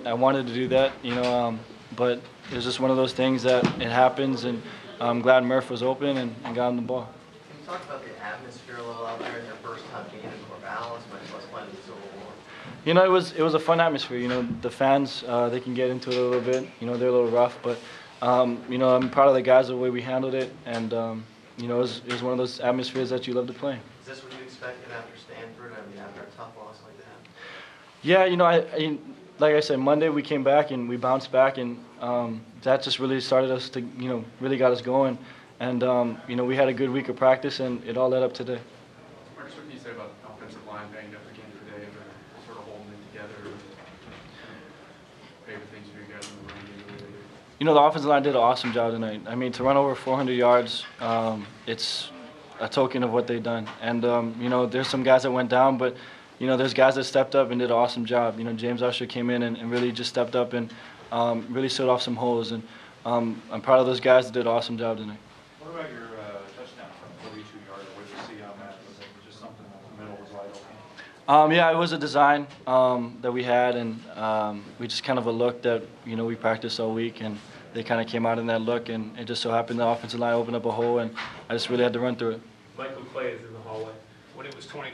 I wanted to do that, but it was just one of those things that it happens, and I'm glad Murph was open and got him the ball. Can you talk about the atmosphere a little out there in your first time being in Corvallis, much less playing the Civil War? It was a fun atmosphere. The fans, they can get into it a little bit. They're a little rough, but I'm proud of the guys, the way we handled it, and it was one of those atmospheres that you love to play. Is this what you expected after Stanford? I mean, after a tough loss like that? Yeah, like I said, Monday we came back and we bounced back, and that just really started us to, really got us going. And, we had a good week of practice, and it all led up today. Marcus, what can you say about the offensive line banged up again today, and they're sort of holding it together? Favorite things for you guys in the run game? The offensive line did an awesome job tonight. I mean, to run over 400 yards, it's a token of what they've done. And, there's some guys that went down, but, there's guys that stepped up and did an awesome job. James Usher came in and really just stepped up and really sewed off some holes. And I'm proud of those guys that did an awesome job tonight. What about your touchdown from 42 yards? What did you see on that? Was it just something in the middle was wide open? Yeah, it was a design that we had, and we just kind of a look that, we practiced all week, and they kind of came out in that look, and it just so happened the offensive line opened up a hole, and I just really had to run through it. Michael Clay is in the hallway. When it was 20-17, it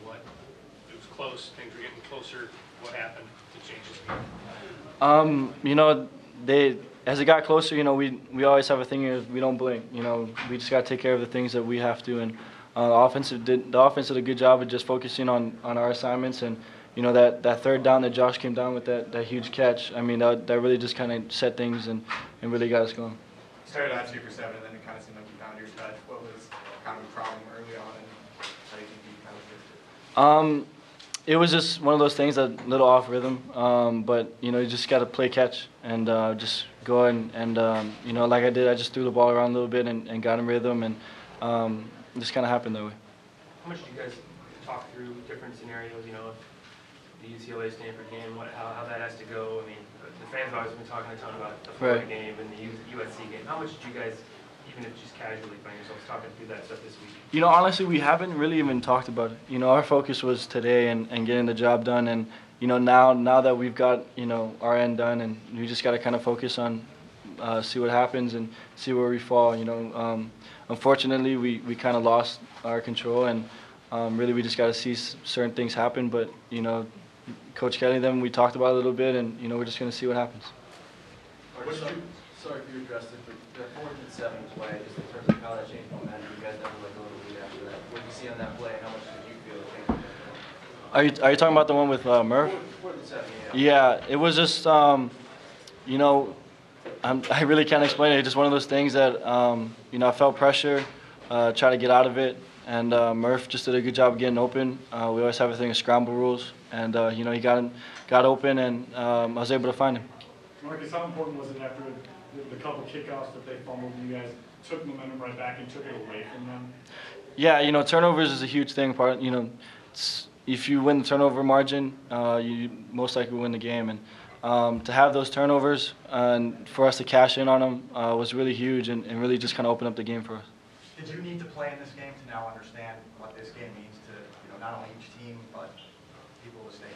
was close, things were getting closer. What happened to change this game? As it got closer, we always have a thing is we don't blink. We just got to take care of the things that we have to, and the offense did a good job of just focusing on our assignments, and that third down that Josh came down with that huge catch. I mean, that really just kind of set things and really got us going. You started out 2 for 7, and then it kind of seemed like you found your touch. What was kind of a problem early on, and how do you think you kind of fixed it? It was just one of those things, a little off rhythm, but you just got to play catch and just go and like I did, I just threw the ball around a little bit and got in rhythm, and just kind of happened that way. How much did you guys talk through different scenarios? The UCLA Stanford game, how that has to go. I mean, the fans have always been talking a ton about the Florida game and the USC game. How much did you guys, even if just casually find yourselves talking through that stuff this week? Honestly, we haven't really even talked about it. Our focus was today and getting the job done, and now that we've got our end done, and we just got to kind of focus on see what happens and see where we fall. Unfortunately, we kind of lost our control, and really we just got to see certain things happen. But Coach Kelly, we talked about it a little bit, and we're just going to see what happens. Sorry if you addressed it, but the 4th and 7 play, just in terms of how that changed momentum, you guys never let go of the lead after that. What did you see on that play? How much did you feel it changed? Are you talking about the one with Murph? 4th and 7, Yeah, it was just I really can't explain it. It's just one of those things that I felt pressure, try to get out of it, and Murph just did a good job of getting open. We always have a thing of scramble rules, and he got open, and I was able to find him. Marcus, how important was it after the couple kickoffs that they fumbled, you guys took momentum right back and took it away from them? Yeah, turnovers is a huge thing. If you win the turnover margin, you most likely win the game. And to have those turnovers and for us to cash in on them was really huge and really just kind of opened up the game for us. Did you need to play in this game to now understand what this game means to not only each team but people of the state?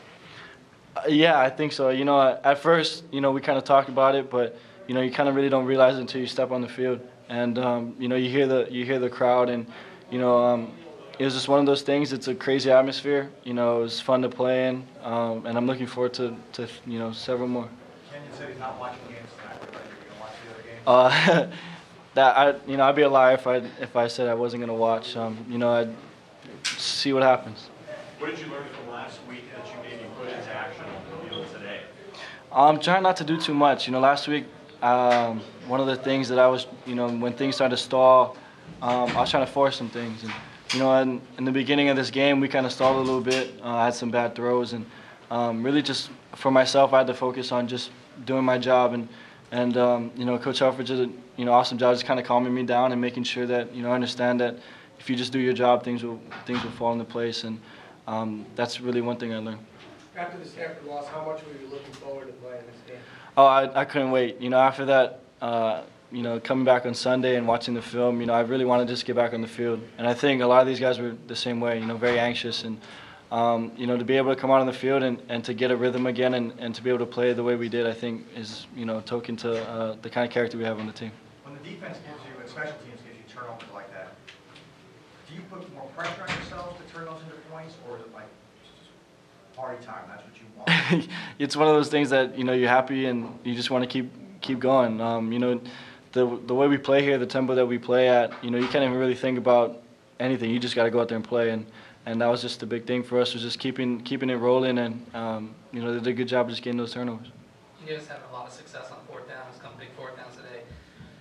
Yeah, I think so. At first, we kind of talked about it, but you kind of really don't realize it until you step on the field, and you hear the crowd, and it was just one of those things. It's a crazy atmosphere. It was fun to play in, and I'm looking forward to several more. Kenyon said he's not watching games tonight. Are you going to watch the other games? I'd be a liar if I said I wasn't going to watch. I'd see what happens. What did you learn from last week that you maybe put into action on the field today? I'm trying not to do too much. Last week, one of the things that I was, when things started to stall, I was trying to force some things. And, in the beginning of this game, we kind of stalled a little bit. I had some bad throws. And really just for myself, I had to focus on just doing my job. And Coach Helfrich did an awesome job just kind of calming me down and making sure that, I understand that if you just do your job, things will fall into place. And that's really one thing I learned. After the Stanford loss, how much were you looking forward to playing this game? Oh, I couldn't wait. After that, coming back on Sunday and watching the film, I really wanted to just get back on the field. And I think a lot of these guys were the same way, very anxious. And, you know, to be able to come out on the field and to get a rhythm again and to be able to play the way we did, I think is, you know, a token to the kind of character we have on the team. When the defense gives you, and special teams gives you turnovers like that, do you put more pressure on yourselves to turn those into points, or is it like party time, that's what you want? It's one of those things that, you know, you're happy and you just want to keep going. You know, the way we play here, the tempo that we play at, you know, you can't even really think about anything. You just got to go out there and play, and that was just the big thing for us, was just keeping it rolling, and you know, they did a good job of just getting those turnovers. You guys had a lot of success on fourth downs, come big fourth downs today.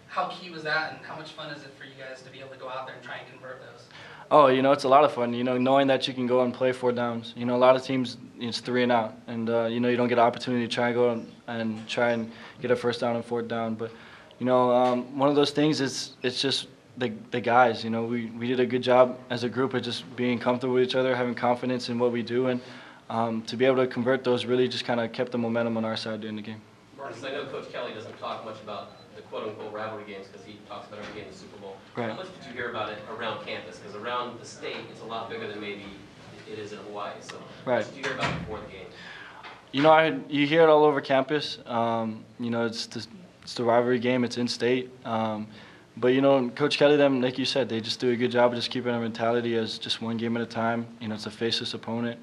How key was that, and how much fun is it for you guys to be able to go out there and try and convert those? Oh, you know, it's a lot of fun, you know, knowing that you can go and play fourth downs. You know, a lot of teams, it's 3 and out, and you know, you don't get an opportunity to try and go and try and get a first down and fourth down. But you know, one of those things is, it's just the guys. You know, we did a good job as a group of just being comfortable with each other, having confidence in what we do, and to be able to convert those really just kind of kept the momentum on our side during the game. Marcus, I know Coach Kelly doesn't talk much about the quote-unquote rivalry games because he talks about every game in the Super Bowl. Right. How much did you hear about it around campus? Because around the state, it's a lot bigger than maybe it is in Hawaii. So how much did you hear about it before the game? You know, you hear it all over campus. You know, it's the rivalry game. It's in state. But you know, Coach Kelly, them, like you said, they just do a good job of just keeping our mentality as just one game at a time. You know, it's a faceless opponent.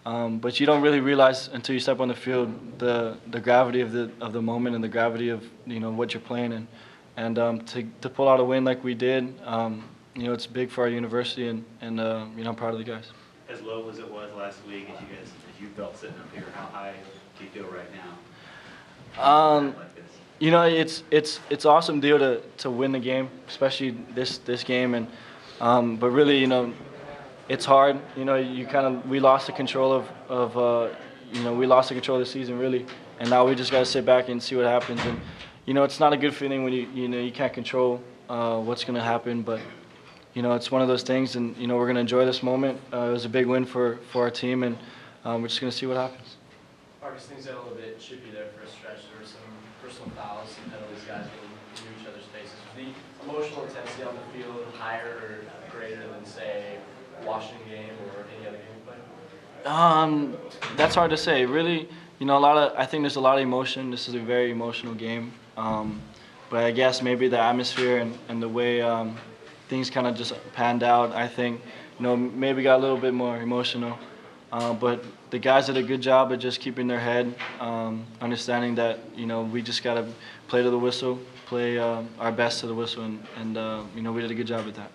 But you don't really realize until you step on the field the gravity of the moment and the gravity of, you know, what you're playing in. And to pull out a win like we did, you know, it's big for our university, and you know, I'm proud of the guys. As low as it was last week, as you felt sitting up here, how high do you feel right now? You know, it's awesome deal to win the game, especially this game, and but really, you know, it's hard. You know, we lost the control of you know, we lost the control of the season really, and now we just got to sit back and see what happens. And you know, it's not a good feeling when you know, you can't control what's going to happen, but you know, it's one of those things, and you know, we're going to enjoy this moment. It was a big win for our team, and we're just going to see what happens. Marcus, things got a little bit chippy there for a stretch. There were some personal fouls, some penalties, guys getting into each other's faces. Was the emotional intensity on the field higher or greater than, say, Washington game or any other game you played? That's hard to say. Really, you know, I think there's a lot of emotion. This is a very emotional game. But I guess maybe the atmosphere and the way things kind of just panned out, I think, you know, maybe got a little bit more emotional. But the guys did a good job of just keeping their head, understanding that, you know, we just got to play to the whistle, play our best to the whistle, and you know, we did a good job at that.